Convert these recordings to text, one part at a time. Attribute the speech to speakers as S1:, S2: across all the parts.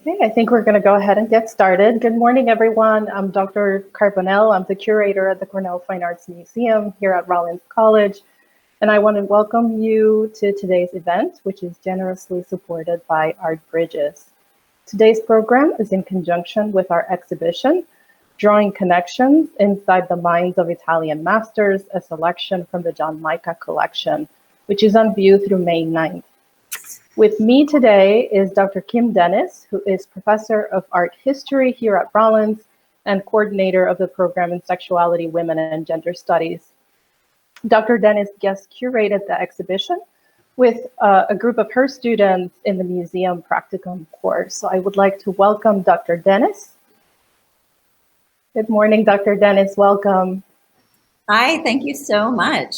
S1: Okay, I think we're going to go ahead and get started. Good morning, everyone. I'm Dr. Carbonell. I'm the curator at the Cornell Fine Arts Museum here at Rollins College. And I want to welcome you to today's event, which is generously supported by Art Bridges. Today's program is in conjunction with our exhibition, Drawing Connections Inside the Minds of Italian Masters, a selection from the John Mica Collection, which is on view through May 9th. With me today is Dr. Kim Dennis, who is Professor of Art History here at Rollins and coordinator of the program in Sexuality, Women, and Gender Studies. Dr. Dennis guest curated the exhibition with a group of her students in the Museum Practicum course. So I would like to welcome Dr. Dennis. Good morning, Dr. Dennis, welcome.
S2: Hi, thank you so much.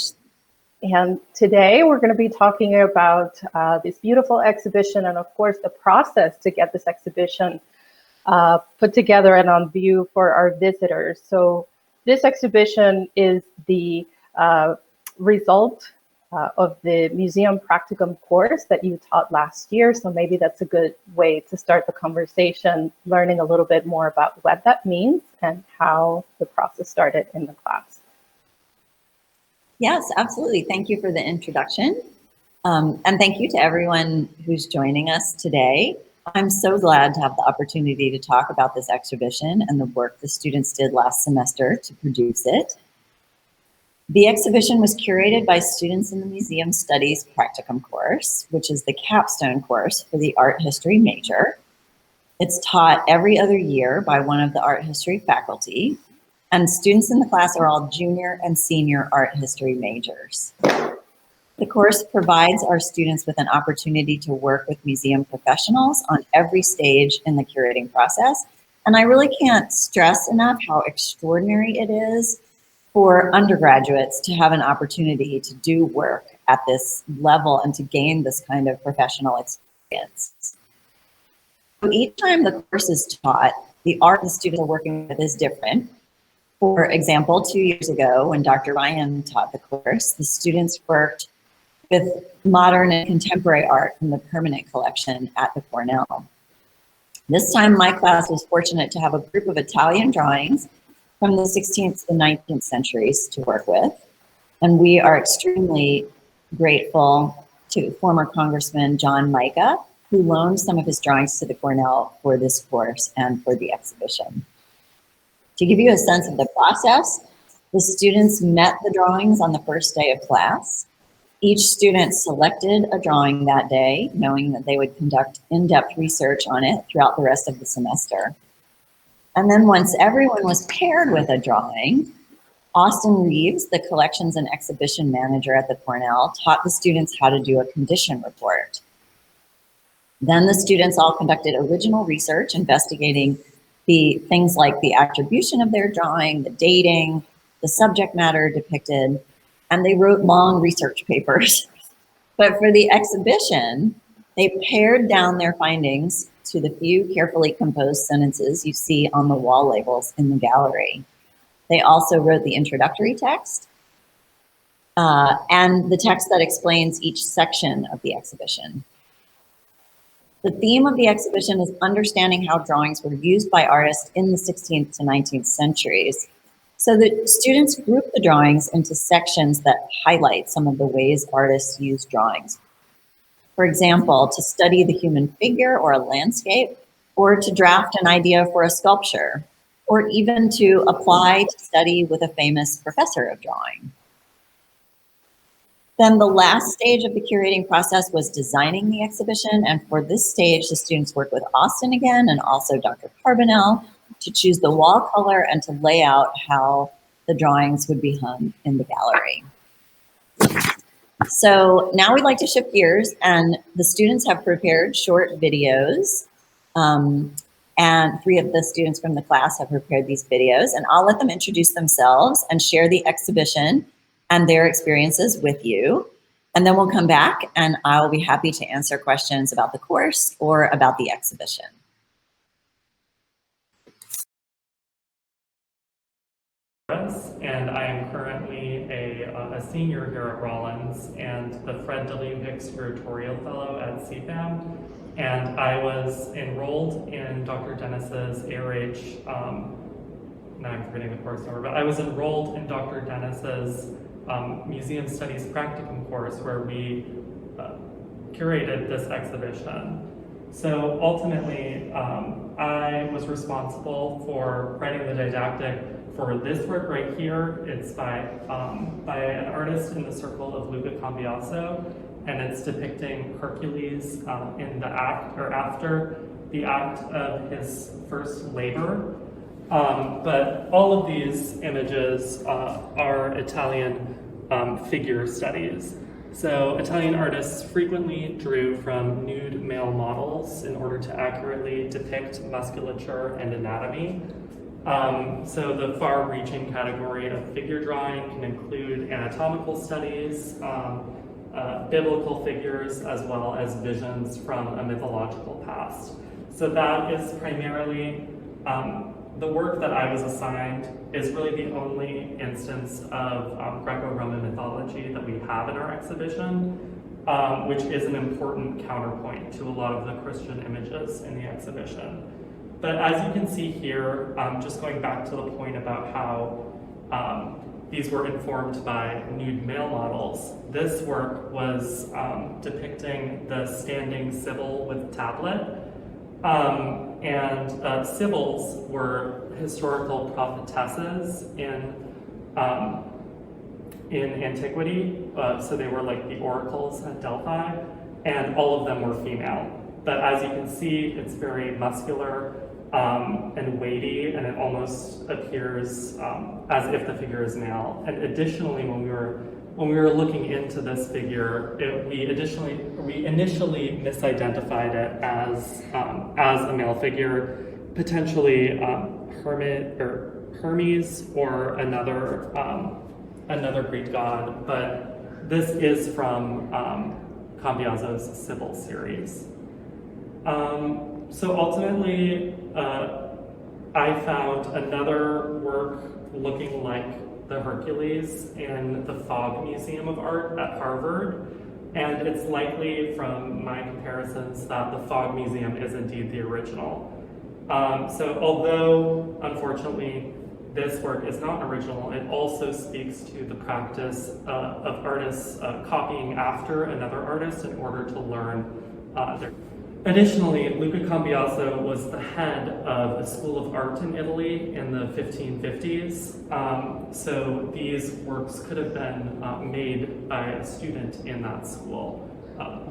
S1: And today we're going to be talking about this beautiful exhibition and of course the process to get this exhibition put together and on view for our visitors. So this exhibition is the result of the Museum Practicum course that you taught last year. So maybe that's a good way to start the conversation, learning a little bit more about what that means and how the process started in the class.
S2: Yes, absolutely. Thank you for the introduction. And thank you to everyone who's joining us today. I'm so glad to have the opportunity to talk about this exhibition and the work the students did last semester to produce it. The exhibition was curated by students in the Museum Studies Practicum course, which is the capstone course for the art history major. It's taught every other year by one of the art history faculty, and students in the class are all junior and senior art history majors. The course provides our students with an opportunity to work with museum professionals on every stage in the curating process. And I really can't stress enough how extraordinary it is for undergraduates to have an opportunity to do work at this level and to gain this kind of professional experience. So each time the course is taught, the art the students are working with is different. For example, 2 years ago, when Dr. Ryan taught the course, the students worked with modern and contemporary art from the permanent collection at the Cornell. This time, my class was fortunate to have a group of Italian drawings from the 16th to 19th centuries to work with. And we are extremely grateful to former Congressman John Mica, who loaned some of his drawings to the Cornell for this course and for the exhibition. To give you a sense of the process, the students met the drawings on the first day of class. Each student selected a drawing that day, knowing that they would conduct in-depth research on it throughout the rest of the semester. And then once everyone was paired with a drawing, Austin Reeves, the collections and exhibition manager at the Cornell, taught the students how to do a condition report. Then the students all conducted original research investigating the things like the attribution of their drawing, the dating, the subject matter depicted, and they wrote long research papers. But for the exhibition, they pared down their findings to the few carefully composed sentences you see on the wall labels in the gallery. They also wrote the introductory text and the text that explains each section of the exhibition. The theme of the exhibition is understanding how drawings were used by artists in the 16th to 19th centuries. So the students group the drawings into sections that highlight some of the ways artists use drawings. For example, to study the human figure or a landscape, or to draft an idea for a sculpture, or even to apply to study with a famous professor of drawing. Then the last stage of the curating process was designing the exhibition. And for this stage, the students worked with Austin again and also Dr. Carbonell to choose the wall color and to lay out how the drawings would be hung in the gallery. So now we'd like to shift gears, and the students have prepared short videos. And 3 of the students from the class have prepared these videos, and I'll let them introduce themselves and share the exhibition and their experiences with you. And then we'll come back and I'll be happy to answer questions about the course or about the exhibition.
S3: And I am currently a senior here at Rollins and the Fred W. Hicks Curatorial Fellow at CFAM. And I was enrolled in Dr. Dennis's ARH, now I'm forgetting the course number, but I was enrolled in Dr. Dennis's Museum Studies Practicum course where we curated this exhibition. So ultimately, I was responsible for writing the didactic for this work right here. It's by an artist in the circle of Luca Cambiaso, and it's depicting Hercules in the act, or after the act of his first labor. But all of these images are Italian figure studies. So Italian artists frequently drew from nude male models in order to accurately depict musculature and anatomy. So the far-reaching category of figure drawing can include anatomical studies, biblical figures, as well as visions from a mythological past. So that is primarily the work that I was assigned is really the only instance of Greco-Roman mythology that we have in our exhibition, which is an important counterpoint to a lot of the Christian images in the exhibition. But as you can see here, just going back to the point about how these were informed by nude male models, this work was depicting the standing Sibyl with tablet. And Sibyls were historical prophetesses in antiquity, so they were like the oracles at Delphi, and all of them were female. But as you can see, it's very muscular and weighty, and it almost appears as if the figure is male. And additionally, when we were looking into this figure, we initially misidentified it as a male figure, potentially Hermes or another Greek god. But this is from Cambiaso's Sibyl series. So ultimately, I found another work looking like the Hercules in the Fogg Museum of Art at Harvard, and it's likely from my comparisons that the Fogg Museum is indeed the original. So although, unfortunately, this work is not original, it also speaks to the practice of artists copying after another artist in order to learn their. Additionally, Luca Cambiaso was the head of a school of art in Italy in the 1550s. So these works could have been made by a student in that school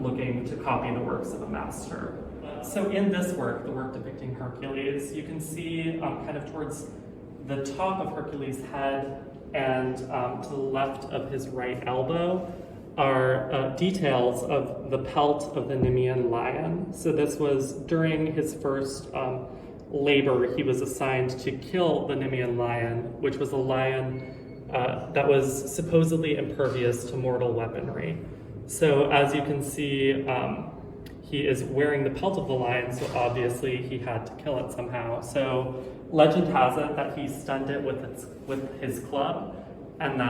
S3: looking to copy the works of a master. So in this work, the work depicting Hercules, you can see kind of towards the top of Hercules' head and to the left of his right elbow are details of the pelt of the Nimian Lion. So this was during his first labor, he was assigned to kill the Nimian Lion, which was a lion that was supposedly impervious to mortal weaponry. So as you can see, he is wearing the pelt of the lion, so obviously he had to kill it somehow. So legend has it that he stunned it with his club, and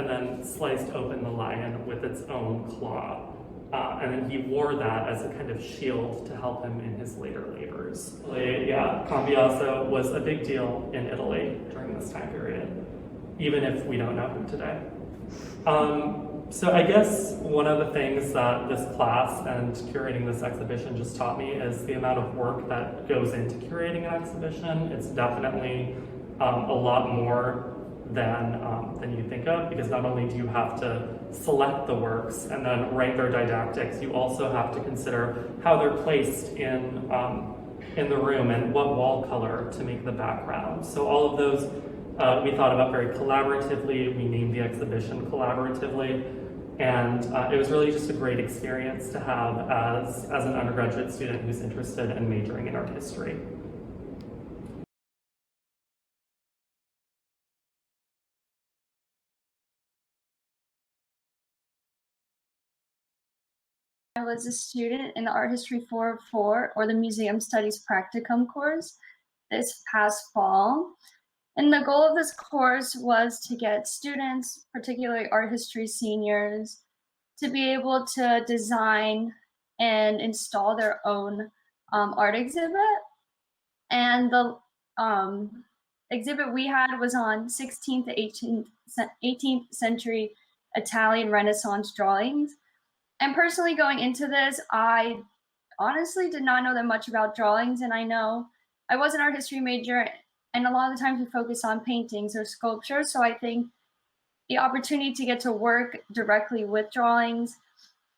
S3: then sliced open the lion with its own claw. And then he wore that as a kind of shield to help him in his later labors. Yeah, Cambiaso was a big deal in Italy during this time period, even if we don't know him today. So I guess one of the things that this class and curating this exhibition just taught me is the amount of work that goes into curating an exhibition. It's definitely a lot more than you think of, because not only do you have to select the works and then write their didactics, you also have to consider how they're placed in the room and what wall color to make the background. So all of those we thought about very collaboratively. We named the exhibition collaboratively, and it was really just a great experience to have as an undergraduate student who's interested in majoring in art history.
S4: I was a student in the Art History 404, or the Museum Studies Practicum course, this past fall. And the goal of this course was to get students, particularly art history seniors, to be able to design and install their own art exhibit. And the exhibit we had was on 16th to 18th century Italian Renaissance drawings. And personally, going into this, I honestly did not know that much about drawings. And I know I was an art history major, and a lot of the times we focus on paintings or sculptures. So I think the opportunity to get to work directly with drawings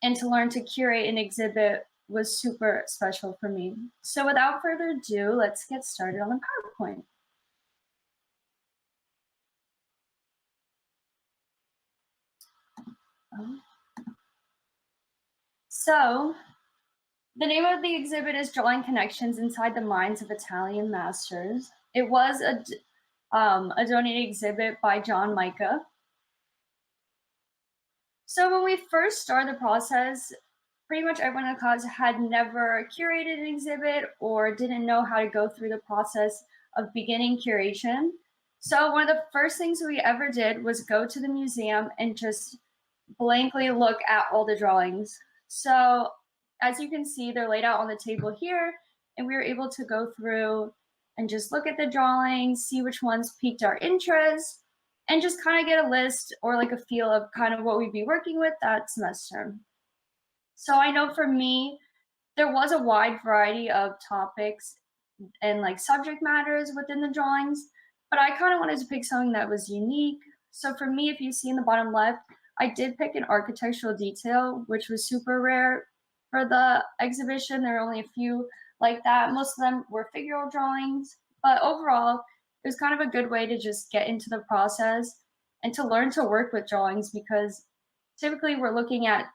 S4: and to learn to curate an exhibit was super special for me. So without further ado, let's get started on the PowerPoint. So the name of the exhibit is Drawing Connections Inside the Minds of Italian Masters. It was a donated exhibit by John Mica. So when we first started the process, pretty much everyone in the class had never curated an exhibit or didn't know how to go through the process of beginning curation. So one of the first things we ever did was go to the museum and just blankly look at all the drawings. So as you can see, they're laid out on the table here, and we were able to go through and just look at the drawings, see which ones piqued our interest, and just kind of get a list or like a feel of kind of what we'd be working with that semester. So I know for me, there was a wide variety of topics and like subject matters within the drawings, but I kind of wanted to pick something that was unique. So for me, if you see in the bottom left, I did pick an architectural detail, which was super rare for the exhibition. There are only a few like that. Most of them were figural drawings, but overall, it was kind of a good way to just get into the process and to learn to work with drawings, because typically we're looking at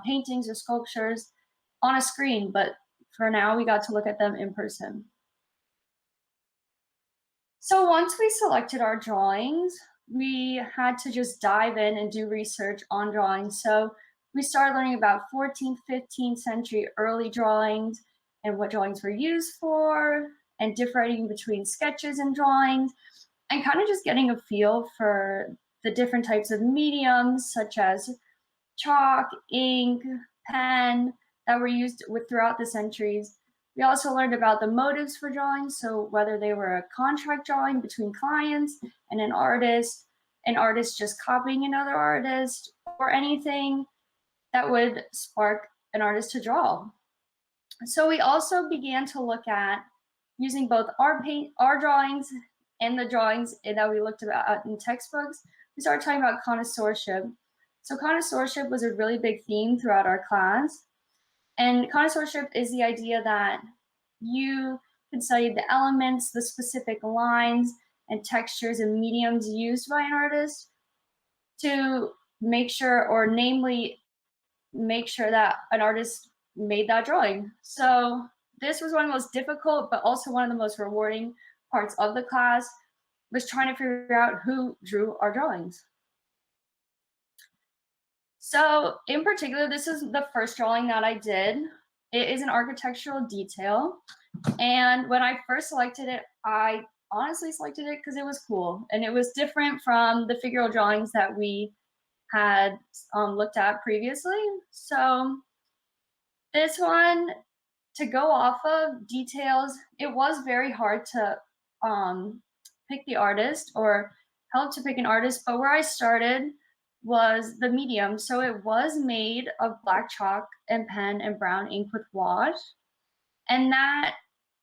S4: paintings or sculptures on a screen, but for now we got to look at them in person. So once we selected our drawings, we had to just dive in and do research on drawings. So we started learning about 14th, 15th century early drawings and what drawings were used for, and differentiating between sketches and drawings, and kind of just getting a feel for the different types of mediums such as chalk, ink, pen that were used throughout the centuries. We also learned about the motives for drawings, so whether they were a contract drawing between clients and an artist just copying another artist, or anything that would spark an artist to draw. So we also began to look at using both our drawings and the drawings that we looked at in textbooks. We started talking about connoisseurship. So connoisseurship was a really big theme throughout our class. And connoisseurship is the idea that you can study the elements, the specific lines and textures and mediums used by an artist to make sure, or namely, make sure that an artist made that drawing. So this was one of the most difficult, but also one of the most rewarding parts of the class, was trying to figure out who drew our drawings. So in particular, this is the first drawing that I did. It is an architectural detail. And when I first selected it, I honestly selected it because it was cool. And it was different from the figural drawings that we had looked at previously. So this one, to go off of details, it was very hard to pick the artist or help to pick an artist. But where I started was the medium. So it was made of black chalk and pen and brown ink with wash. And that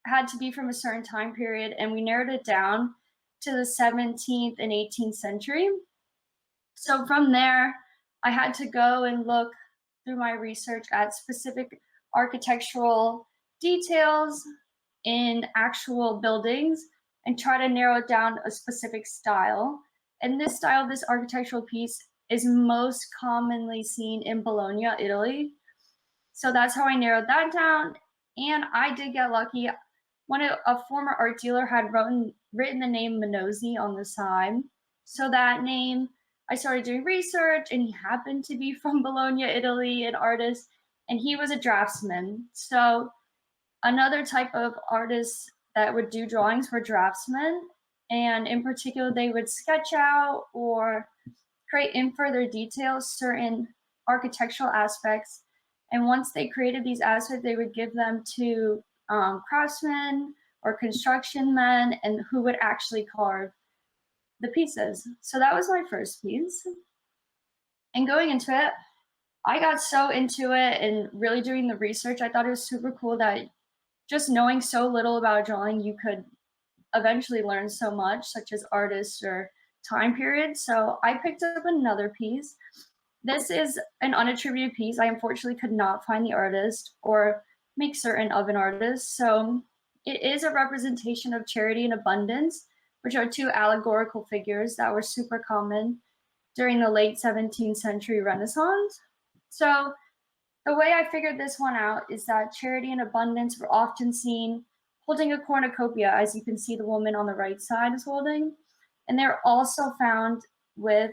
S4: had to be from a certain time period. And we narrowed it down to the 17th and 18th century. So from there, I had to go and look through my research at specific architectural details in actual buildings and try to narrow it down a specific style. And this style, this architectural piece, is most commonly seen in Bologna, Italy. So that's how I narrowed that down. And I did get lucky. A former art dealer had written the name Minozzi on the side. So that name, I started doing research, and he happened to be from Bologna, Italy, an artist, and he was a draftsman. So another type of artist that would do drawings were draftsmen. And in particular, they would sketch out or create in further detail certain architectural aspects And once they created these assets, they would give them to craftsmen or construction men, and who would actually carve the pieces. So that was my first piece. And going into it, I got so into it and really doing the research. I thought it was super cool that just knowing so little about drawing, you could eventually learn so much, such as artists or time periods. So I picked up another piece. This is an unattributed piece. I unfortunately could not find the artist or make certain of an artist. So it is a representation of charity and abundance, which are two allegorical figures that were super common during the late 17th century Renaissance. So the way I figured this one out is that charity and abundance were often seen holding a cornucopia, as you can see the woman on the right side is holding. And they're also found with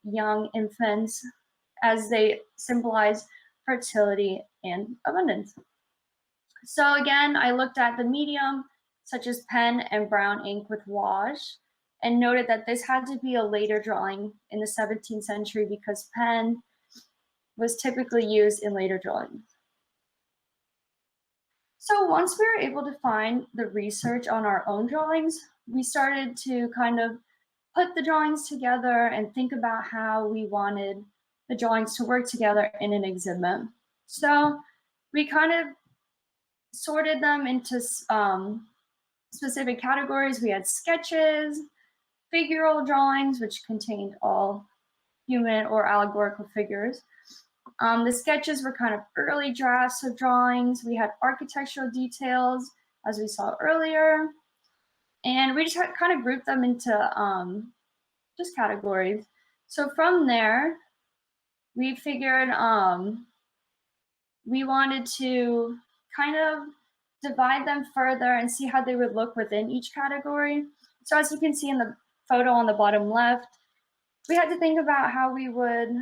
S4: young infants, as they symbolize fertility and abundance. So again, I looked at the medium, such as pen and brown ink with wash, and noted that this had to be a later drawing in the 17th century because pen was typically used in later drawings. So once we were able to find the research on our own drawings, we started to kind of put the drawings together and think about how we wanted the drawings to work together in an exhibit. So we kind of sorted them into specific categories. We had sketches, figural drawings, which contained all human or allegorical figures. The sketches were kind of early drafts of drawings. We had architectural details, as we saw earlier. And we just kind of grouped them into just categories. So from there, we figured we wanted to kind of divide them further and see how they would look within each category. So as you can see in the photo on the bottom left, we had to think about how we would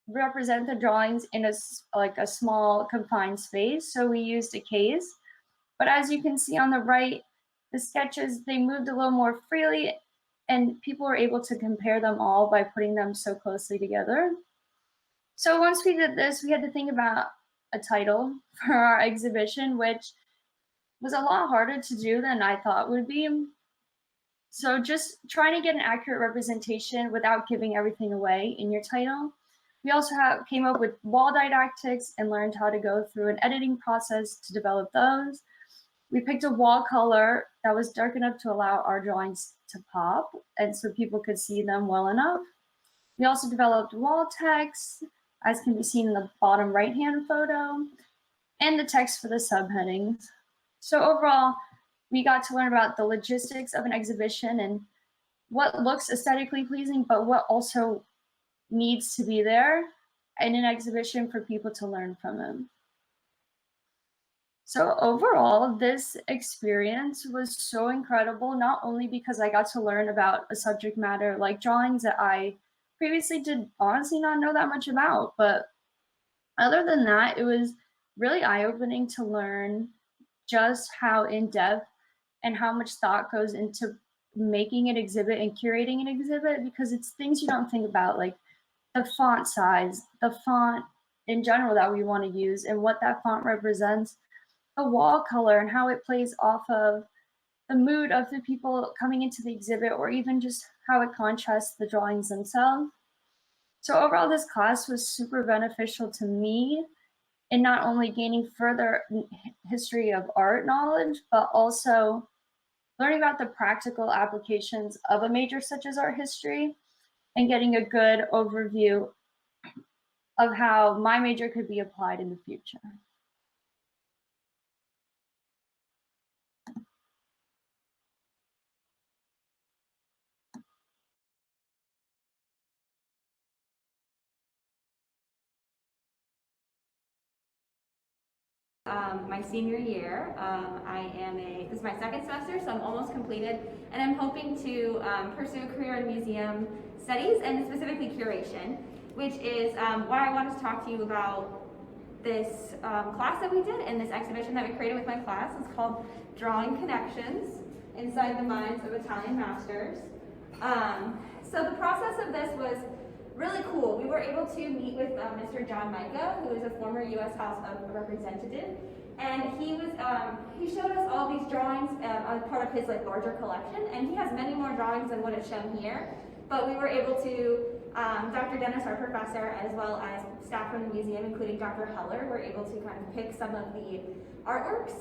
S4: represent the drawings in a small confined space. So we used a case. But as you can see on the right, the sketches, they moved a little more freely, and people were able to compare them all by putting them so closely together. So once we did this, we had to think about a title for our exhibition, which was a lot harder to do than I thought would be. So just trying to get an accurate representation without giving everything away in your title. We also came up with wall didactics and learned how to go through an editing process to develop those. We picked a wall color that was dark enough to allow our drawings to pop, and so people could see them well enough. We also developed wall text, as can be seen in the bottom right-hand photo, and the text for the subheadings. So overall, we got to learn about the logistics of an exhibition and what looks aesthetically pleasing, but what also needs to be there in an exhibition for people to learn from it. So overall, this experience was so incredible, not only because I got to learn about a subject matter like drawings that I previously did honestly not know that much about, but other than that, it was really eye-opening to learn just how in-depth and how much thought goes into making an exhibit and curating an exhibit, because it's things you don't think about, like the font size, the font in general that we want to use and what that font represents, the wall color and how it plays off of the mood of the people coming into the exhibit, or even just how it contrasts the drawings themselves. So overall, this class was super beneficial to me in not only gaining further history of art knowledge, but also learning about the practical applications of a major such as art history and getting a good overview of how my major could be applied in the future.
S5: My senior year. This is my second semester, so I'm almost completed, and I'm hoping to pursue a career in museum studies and specifically curation, which is why I wanted to talk to you about this class that we did and this exhibition that we created with my class. It's called Drawing Connections Inside the Minds of Italian Masters. So the process of this was really cool. We were able to meet with Mr. John Mica, who is a former U.S. House of Representative, and he showed us all these drawings as part of his larger collection, and he has many more drawings than what is shown here. But we were able to, Dr. Dennis, our professor, as well as staff from the museum, including Dr. Heller, were able to kind of pick some of the artworks,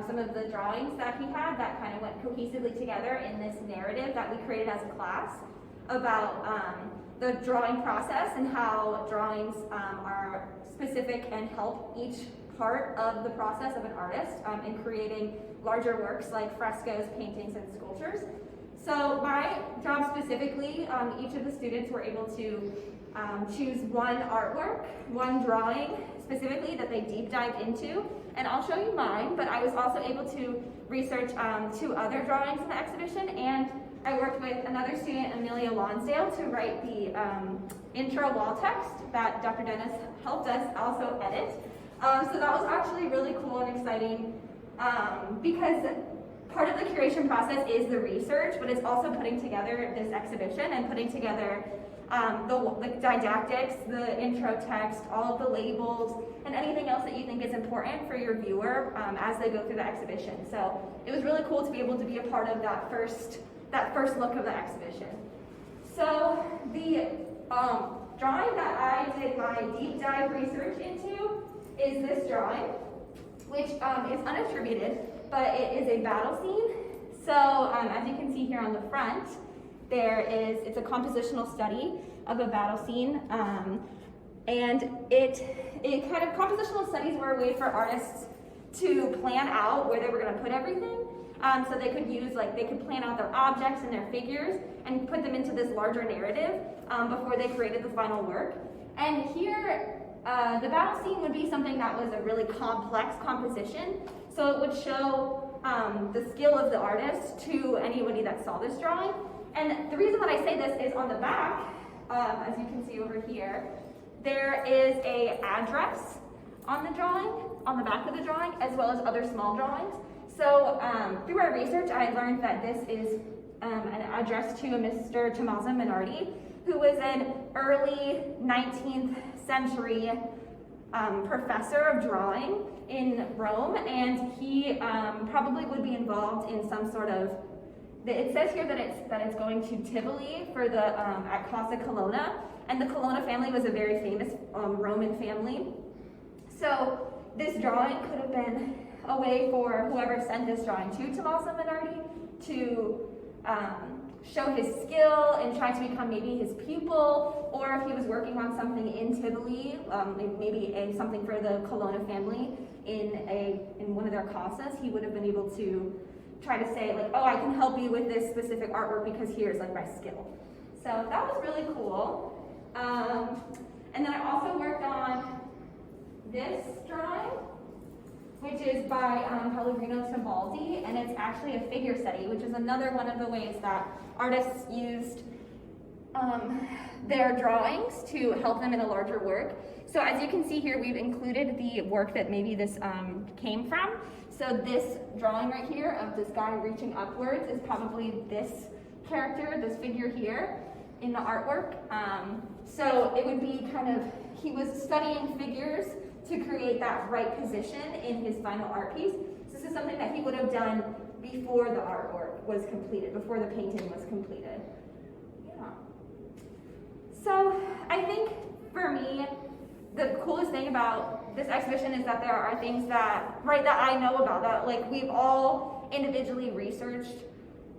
S5: some of the drawings that he had that kind of went cohesively together in this narrative that we created as a class about the drawing process and how drawings are specific and help each part of the process of an artist in creating larger works like frescoes, paintings, and sculptures. So my job specifically, each of the students were able to choose one artwork, one drawing specifically that they deep dived into, and I'll show you mine, but I was also able to research 2 other drawings in the exhibition, and I worked with another student, Amelia Lonsdale, to write the intro wall text that Dr. Dennis helped us also edit. So that was actually really cool and exciting because part of the curation process is the research, but it's also putting together this exhibition and putting together the didactics, the intro text, all of the labels, and anything else that you think is important for your viewer as they go through the exhibition. So it was really cool to be able to be a part of that first look of the exhibition. So the drawing that I did my deep dive research into is this drawing, which is unattributed, but it is a battle scene. So as you can see here on the front, it's a compositional study of a battle scene, and compositional studies were a way for artists to plan out where they were going to put everything. So they could plan out their objects and their figures and put them into this larger narrative before they created the final work. And here, the battle scene would be something that was a really complex composition. So it would show the skill of the artist to anybody that saw this drawing. And the reason that I say this is on the back, as you can see over here, there is an address on the drawing, on the back of the drawing, as well as other small drawings. So through our research, I learned that this is an address to a Mr. Tommaso Minardi, who was an early 19th century professor of drawing in Rome, and he probably would be involved in some sort of, it says here that it's going to Tivoli for the at Casa Colonna, and the Colonna family was a very famous Roman family. So this drawing could have been a way for whoever sent this drawing to Tommaso Minardi to show his skill and try to become maybe his pupil, or if he was working on something in Tivoli, maybe something for the Colonna family in one of their casas, he would have been able to try to say oh, I can help you with this specific artwork because here's my skill. So that was really cool. And then I also worked on this drawing, which is by Pellegrino Tibaldi, and it's actually a figure study, which is another one of the ways that artists used their drawings to help them in a larger work. So as you can see here, we've included the work that maybe this came from. So this drawing right here of this guy reaching upwards is probably this character, this figure here in the artwork. So it would be he was studying figures to create that right position in his final art piece. So this is something that he would have done before the artwork was completed, before the painting was completed. Yeah. So I think for me, the coolest thing about this exhibition is that there are things that I know about, that we've all individually researched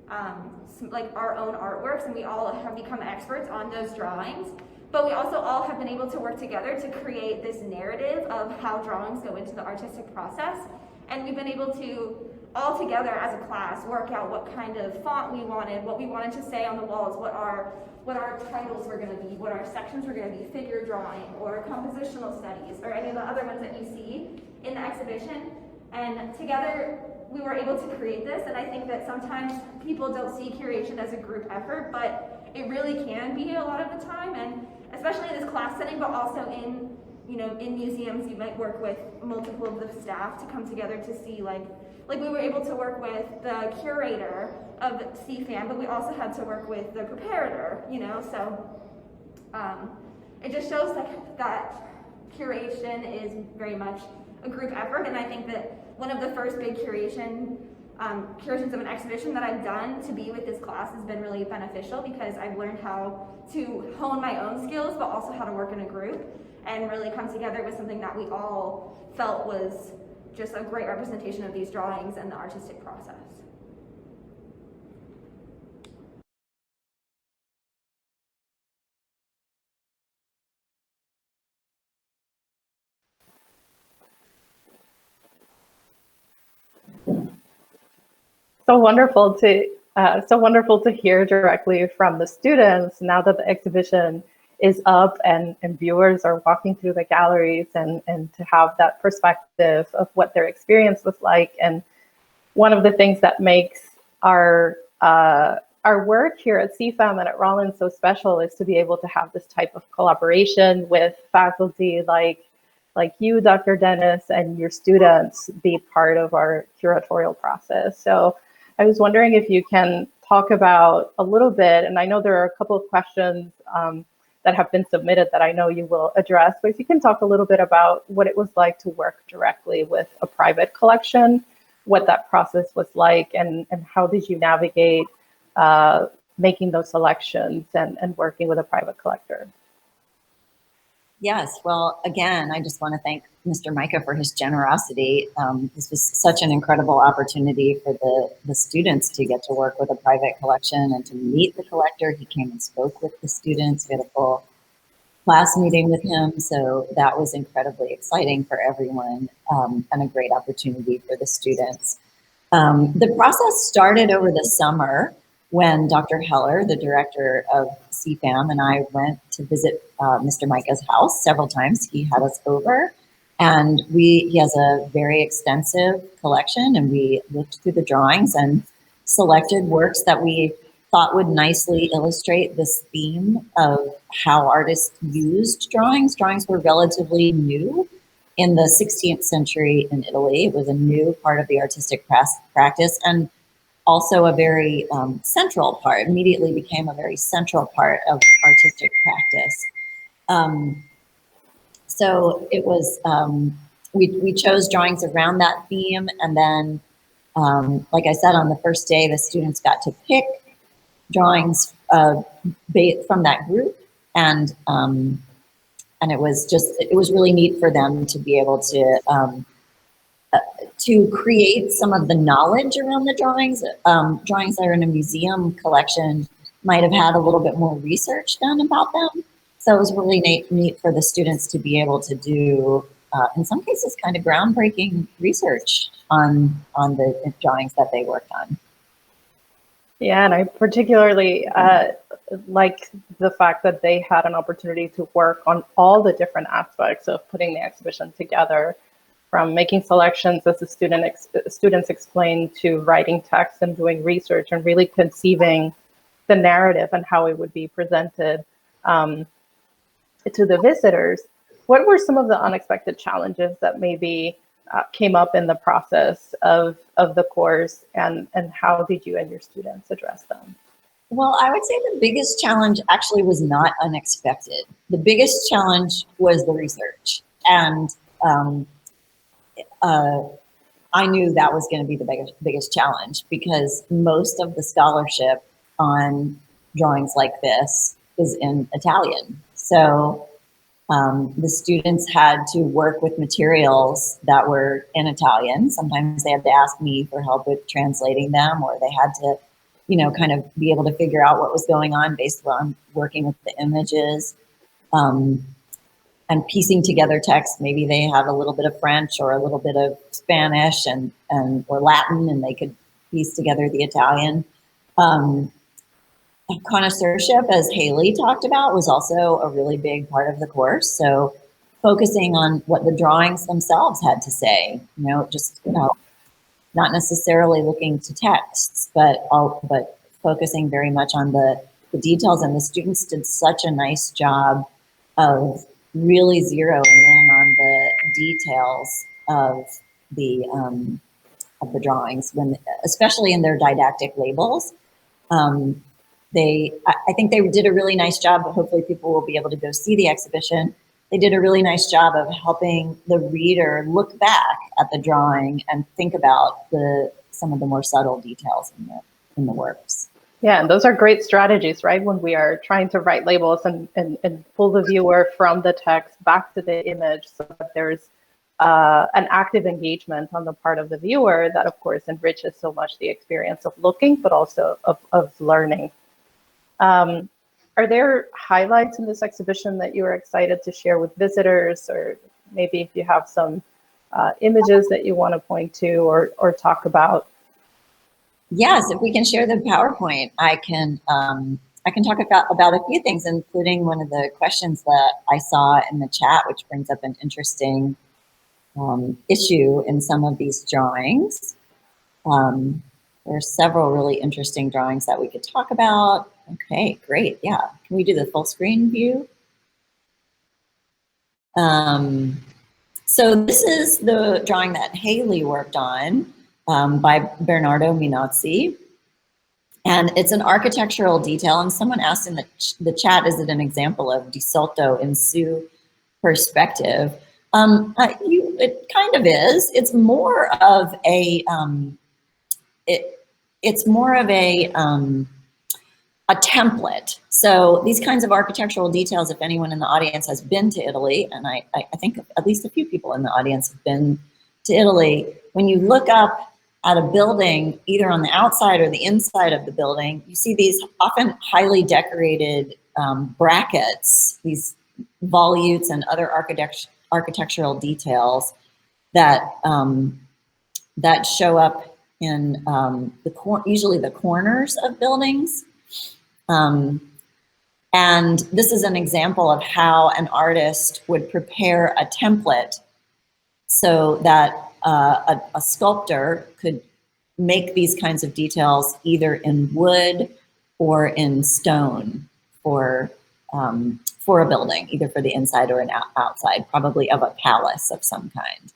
S5: our own artworks, and we all have become experts on those drawings. But we also all have been able to work together to create this narrative of how drawings go into the artistic process. And we've been able to, all together as a class, work out what kind of font we wanted, what we wanted to say on the walls, what our titles were going to be, what our sections were going to be, figure drawing, or compositional studies, or any of the other ones that you see in the exhibition. And together, we were able to create this, and I think that sometimes people don't see curation as a group effort, but it really can be a lot of the time, and especially in this class setting, but also in museums, you might work with multiple of the staff to come together to see, like we were able to work with the curator of CFAM, but we also had to work with the preparator, so it just shows that curation is very much a group effort. And I think that one of the first big curations of an exhibition that I've done to be with this class has been really beneficial, because I've learned how to hone my own skills, but also how to work in a group and really come together with something that we all felt was just a great representation of these drawings and the artistic process.
S1: So wonderful to hear directly from the students now that the exhibition is up and viewers are walking through the galleries, and to have that perspective of what their experience was like. And one of the things that makes our work here at CFAM and at Rollins so special is to be able to have this type of collaboration with faculty like you, Dr. Dennis, and your students be part of our curatorial process. So I was wondering if you can talk about a little bit, and I know there are a couple of questions that have been submitted that I know you will address, but if you can talk a little bit about what it was like to work directly with a private collection, what that process was like, and how did you navigate making those selections and working with a private collector?
S2: Yes, well, again, I just want to thank Mr. Mica for his generosity. This was such an incredible opportunity for the students to get to work with a private collection and to meet the collector. He came and spoke with the students. We had a full class meeting with him, so that was incredibly exciting for everyone, and a great opportunity for the students. The process started over the summer when Dr. Heller, the director of CFAM, and I went to visit Mr. Mica's house several times. He had us over, and he has a very extensive collection, and we looked through the drawings and selected works that we thought would nicely illustrate this theme of how artists used drawings. Drawings were relatively new in the 16th century in Italy. It was a new part of the artistic practice, and also a very central part, immediately became a very central part of artistic practice. So it was, we chose drawings around that theme, and then, like I said, on the first day, the students got to pick drawings from that group, and it was really neat for them to be able to create some of the knowledge around the drawings. Drawings that are in a museum collection might have had a little bit more research done about them. So it was really neat for the students to be able to do, in some cases, kind of groundbreaking research on the drawings that they worked on.
S1: Yeah, and I particularly like the fact that they had an opportunity to work on all the different aspects of putting the exhibition together, from making selections, as the students explained, to writing text and doing research and really conceiving the narrative and how it would be presented to the visitors. What were some of the unexpected challenges that maybe came up in the process of the course, and how did you and your students address them?
S2: Well, I would say the biggest challenge actually was not unexpected. The biggest challenge was the research, and I knew that was going to be the biggest challenge, because most of the scholarship on drawings like this is in Italian. So the students had to work with materials that were in Italian. Sometimes they had to ask me for help with translating them, or they had to, kind of be able to figure out what was going on based on working with the images. And piecing together text. Maybe they have a little bit of French or a little bit of Spanish or Latin, and they could piece together the Italian. Connoisseurship, as Haley talked about, was also a really big part of the course. So focusing on what the drawings themselves had to say, not necessarily looking to texts, but focusing very much on the details. And the students did such a nice job of really zeroing in on the details of the drawings, especially in their didactic labels. I think they did a really nice job, but hopefully people will be able to go see the exhibition. They did a really nice job of helping the reader look back at the drawing and think about some of the more subtle details in the works.
S1: Yeah, and those are great strategies, right? When we are trying to write labels and pull the viewer from the text back to the image so that there's an active engagement on the part of the viewer that, of course, enriches so much the experience of looking, but also of learning. Are there highlights in this exhibition that you are excited to share with visitors, or maybe if you have some images that you want to point to or talk about?
S2: Yes, if we can share the PowerPoint, I can talk about a few things, including one of the questions that I saw in the chat, which brings up an interesting issue in some of these drawings. There are several really interesting drawings that we could talk about. Okay, great. Yeah. Can we do the full screen view? So this is the drawing that Haley worked on by Bernardo Minozzi. And it's an architectural detail. And someone asked in the chat, is it an example of di sotto in su perspective? It kind of is. It's more of a a template. So these kinds of architectural details, if anyone in the audience has been to Italy, and I think at least a few people in the audience have been to Italy, when you look up at a building, either on the outside or the inside of the building, you see these often highly decorated brackets, these volutes and other architectural details that that show up in usually the corners of buildings. And this is an example of how an artist would prepare a template so that a sculptor could make these kinds of details either in wood or in stone for a building, either for the inside or an outside, probably of a palace of some kind.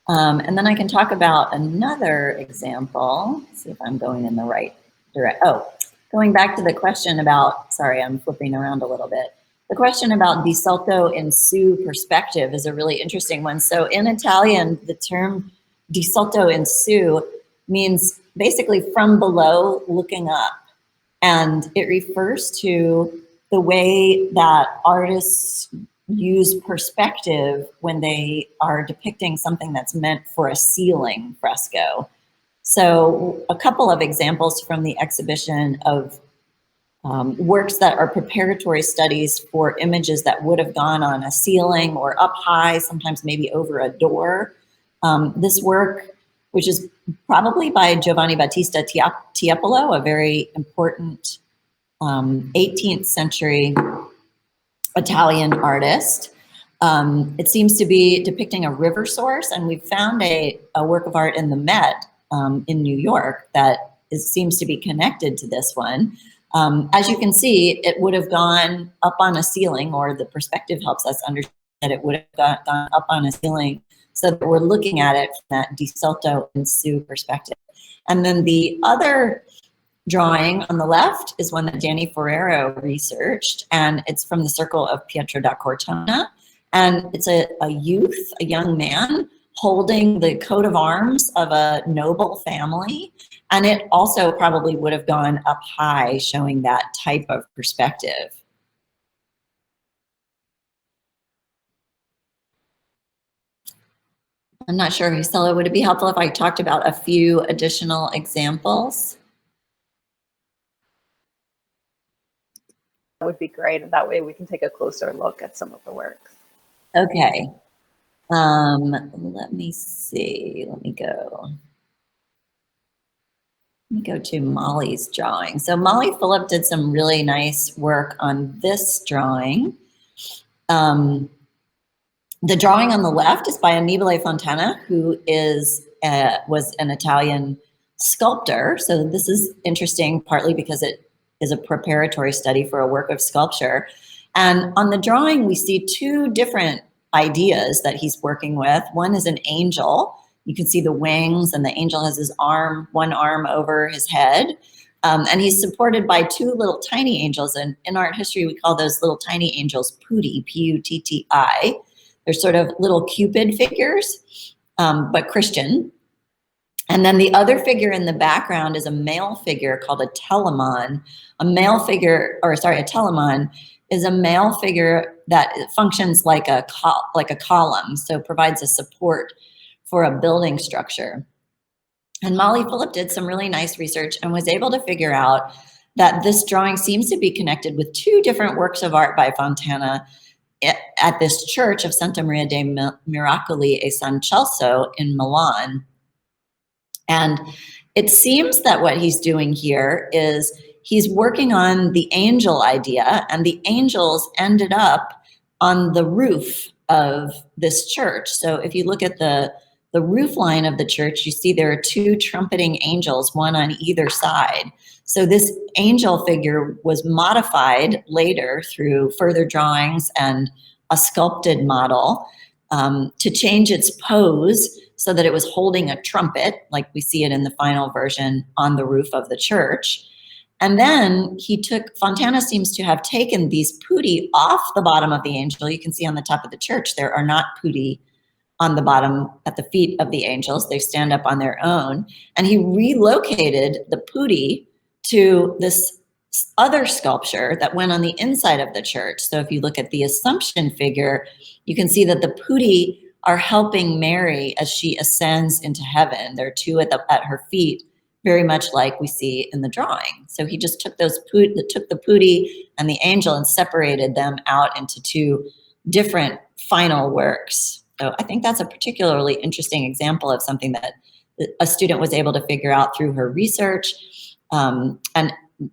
S2: And then I can talk about another example. Let's see if I'm going in the right direction. Oh, going back to the question about, sorry, I'm flipping around a little bit. The question about di sotto in su perspective is a really interesting one. So in Italian, the term di sotto in su means basically from below looking up. And it refers to the way that artists use perspective when they are depicting something that's meant for a ceiling fresco. So a couple of examples from the exhibition of works that are preparatory studies for images that would have gone on a ceiling or up high, sometimes maybe over a door. This work, which is probably by Giovanni Battista Tiepolo, a very important 18th century Italian artist. It seems to be depicting a river source, and we found a work of art in the Met in New York that seems to be connected to this one. As you can see, it would have gone up on a ceiling, or the perspective helps us understand that it would have gone up on a ceiling, so that we're looking at it from that di sotto in su perspective. And then the other drawing on the left is one that Danny Ferrero researched, and it's from the Circle of Pietro da Cortona. And it's a youth, a young man, holding the coat of arms of a noble family. And it also probably would have gone up high, showing that type of perspective. I'm not sure, Gisela, would it be helpful if I talked about a few additional examples?
S1: That would be great, and that way we can take a closer look at some of the works.
S2: Okay. Let me see. Let me go to Molly's drawing. So Molly Phillip did some really nice work on this drawing. The drawing on the left is by Annibale Fontana, who was an Italian sculptor. So this is interesting, partly because it is a preparatory study for a work of sculpture. And on the drawing, we see two different ideas that he's working with. One is an angel You can see the wings, and the angel has his arm, one arm over his head. And he's supported by two little tiny angels. And in art history, we call those little tiny angels putti, P-U-T-T-I. They're sort of little Cupid figures, but Christian. And then the other figure in the background is a male figure called a telemon. A telemon is a male figure that functions like a column, so provides a support for a building structure. And Molly Phillip did some really nice research and was able to figure out that this drawing seems to be connected with two different works of art by Fontana at this church of Santa Maria dei Miracoli e San Celso in Milan. And it seems that what he's doing here is he's working on the angel idea, and the angels ended up on the roof of this church. So if you look at the roof line of the church, you see there are two trumpeting angels, one on either side. So this angel figure was modified later through further drawings and a sculpted model to change its pose so that it was holding a trumpet, like we see it in the final version on the roof of the church. And then Fontana seems to have taken these putti off the bottom of the angel. You can see on the top of the church, there are not putti on the bottom at the feet of the angels. They stand up on their own. And he relocated the putti to this other sculpture that went on the inside of the church. So if you look at the Assumption figure, you can see that the putti are helping Mary as she ascends into heaven. There are two at her feet, very much like we see in the drawing. So he just took took the putti and the angel and separated them out into two different final works. So I think that's a particularly interesting example of something that a student was able to figure out through her research. And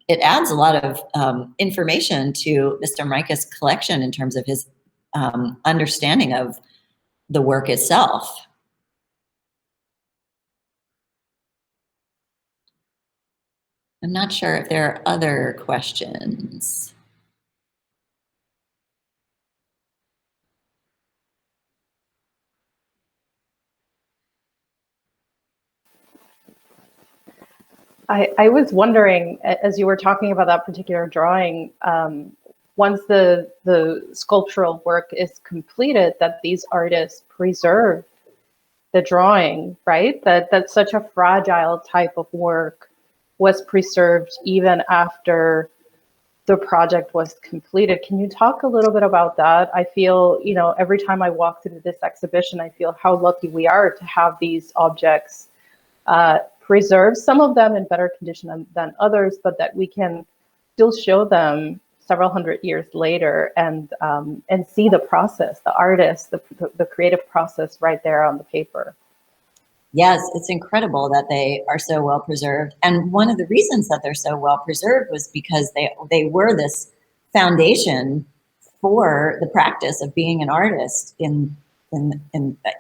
S2: it adds a lot of information to Mr. Mica's collection in terms of his understanding of the work itself. I'm not sure if there are other questions.
S1: I was wondering, as you were talking about that particular drawing, once the sculptural work is completed, that these artists preserve the drawing, right? That such a fragile type of work was preserved even after the project was completed. Can you talk a little bit about that? I feel, every time I walk through this exhibition, I feel how lucky we are to have these objects preserved, some of them in better condition than others, but that we can still show them several hundred years later and see the process, the artist, the creative process right there on the paper.
S2: Yes, it's incredible that they are so well preserved. And one of the reasons that they're so well preserved was because they were this foundation for the practice of being an artist in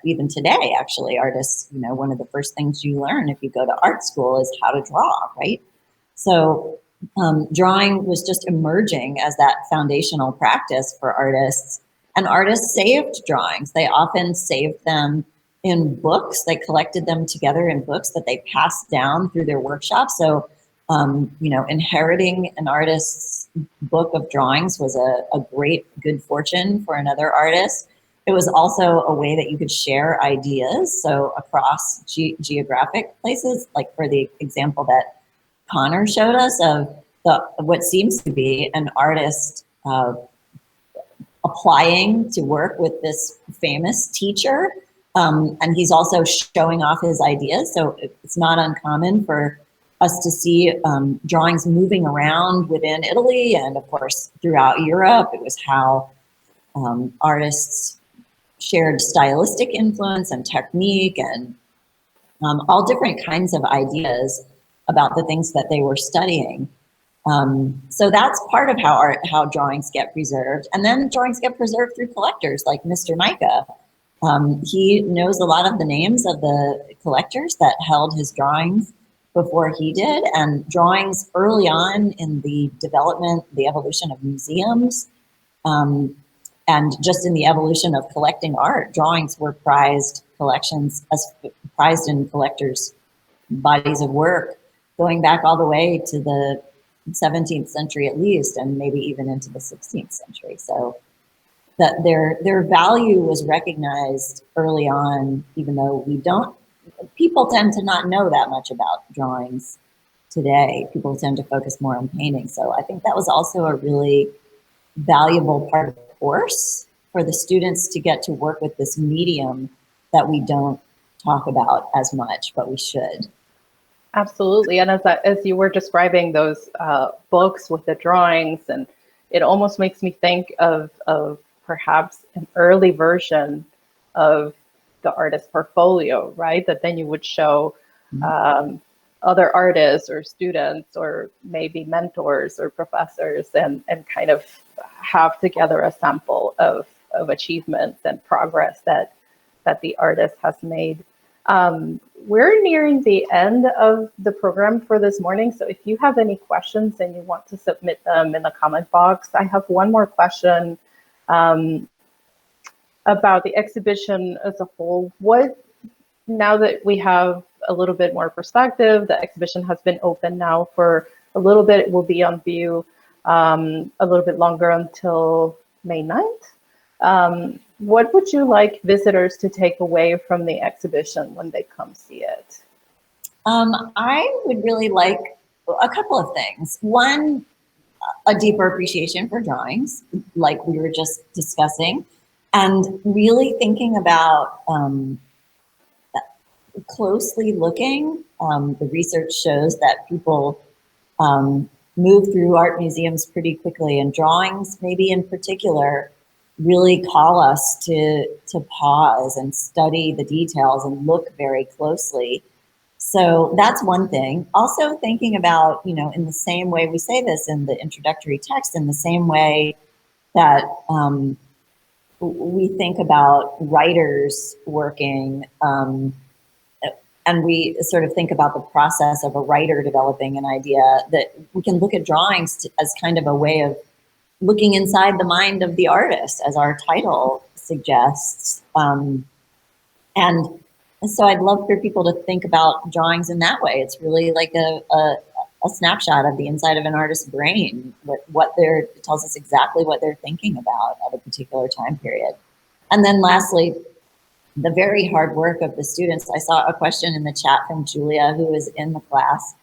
S2: even today. Actually, artists, one of the first things you learn if you go to art school is how to draw, right? So drawing was just emerging as that foundational practice for artists, and artists saved drawings. They often saved them in books. They collected them together in books that they passed down through their workshops. So, inheriting an artist's book of drawings was a great good fortune for another artist. It was also a way that you could share ideas. So across geographic places, like for the example that Connor showed us of what seems to be an artist applying to work with this famous teacher. And he's also showing off his ideas. So it's not uncommon for us to see drawings moving around within Italy and of course throughout Europe. It was how artists shared stylistic influence and technique and all different kinds of ideas about the things that they were studying. So that's part of how drawings get preserved. And then drawings get preserved through collectors like Mr. Mica. He knows a lot of the names of the collectors that held his drawings before he did, and drawings early on in the development, the evolution of museums, and just in the evolution of collecting art, drawings were prized collections as prized in collectors' bodies of work, going back all the way to the 17th century at least, and maybe even into the 16th century. So that their value was recognized early on, even though people tend to not know that much about drawings today. People tend to focus more on painting. So I think that was also a really valuable part of the course for the students to get to work with this medium that we don't talk about as much, but we should.
S1: Absolutely. And as you were describing those books with the drawings, and it almost makes me think of perhaps an early version of the artist portfolio, right? That then you would show other artists or students or maybe mentors or professors and kind of have together a sample of achievements and progress that the artist has made. We're nearing the end of the program for this morning. So if you have any questions and you want to submit them in the comment box, I have one more question about the exhibition as a whole. Now that we have a little bit more perspective, the exhibition has been open now for a little bit. It will be on view a little bit longer until May 9th. What would you like visitors to take away from the exhibition when they come see it?
S2: I would really like a couple of things. One, a deeper appreciation for drawings, like we were just discussing, and really thinking about closely looking. The research shows that people move through art museums pretty quickly, and drawings, maybe in particular, really call us to pause and study the details and look very closely. So that's one thing. Also thinking about, in the same way we say this in the introductory text, in the same way that we think about writers working, and we sort of think about the process of a writer developing an idea, that we can look at drawings as kind of a way of looking inside the mind of the artist, as our title suggests. And so I'd love for people to think about drawings in that way. It's really like a snapshot of the inside of an artist's brain, it tells us exactly what they're thinking about at a particular time period. And then lastly, the very hard work of the students. I saw a question in the chat from Julia, who was in the class,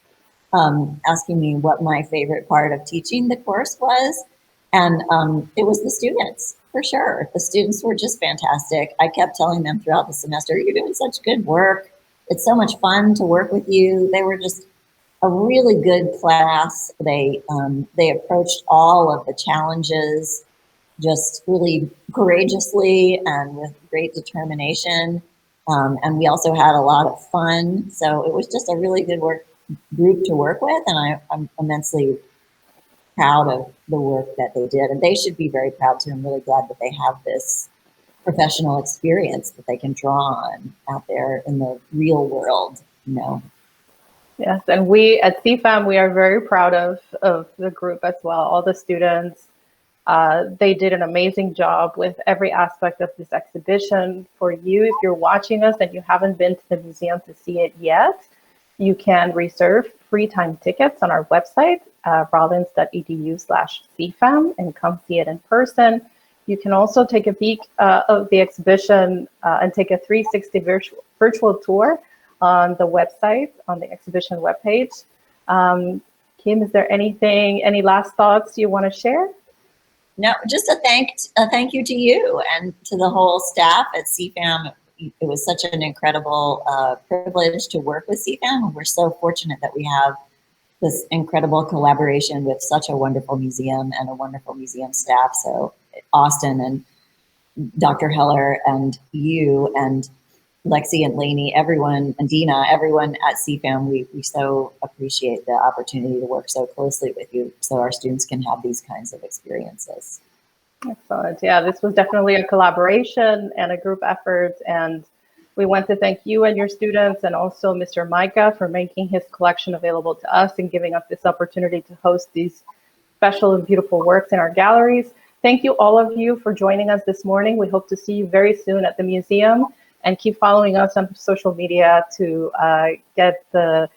S2: asking me what my favorite part of teaching the course was. And it was the students, for sure. The students were just fantastic. I kept telling them throughout the semester, you're doing such good work. It's so much fun to work with you. They were just a really good class. They approached all of the challenges just really courageously and with great determination. And we also had a lot of fun. So it was just a really good group to work with. And I'm immensely proud of the work that they did. And they should be very proud too. I'm really glad that they have this professional experience that they can draw on out there in the real world,
S1: Yes, and we at CFAM, we are very proud of the group as well, all the students. They did an amazing job with every aspect of this exhibition. For you, if you're watching us and you haven't been to the museum to see it yet, you can reserve free time tickets on our website, rollins.edu/CFAM, and come see it in person. You can also take a peek of the exhibition and take a 360 virtual tour on the website, on the exhibition webpage. Kim, is there any last thoughts you want to share?
S2: No, just a thank you to you and to the whole staff at CFAM. It was such an incredible privilege to work with CFAM. We're so fortunate that we have this incredible collaboration with such a wonderful museum and a wonderful museum staff. So Austin and Dr. Heller and you and Lexi and Lainey, everyone, and Dina, everyone at CFAM, we so appreciate the opportunity to work so closely with you so our students can have these kinds of experiences.
S1: Excellent. Yeah, this was definitely a collaboration and a group effort. And we want to thank you and your students and also Mr. Mica for making his collection available to us and giving us this opportunity to host these special and beautiful works in our galleries. Thank you, all of you, for joining us this morning. We hope to see you very soon at the museum. and keep following us on social media to get the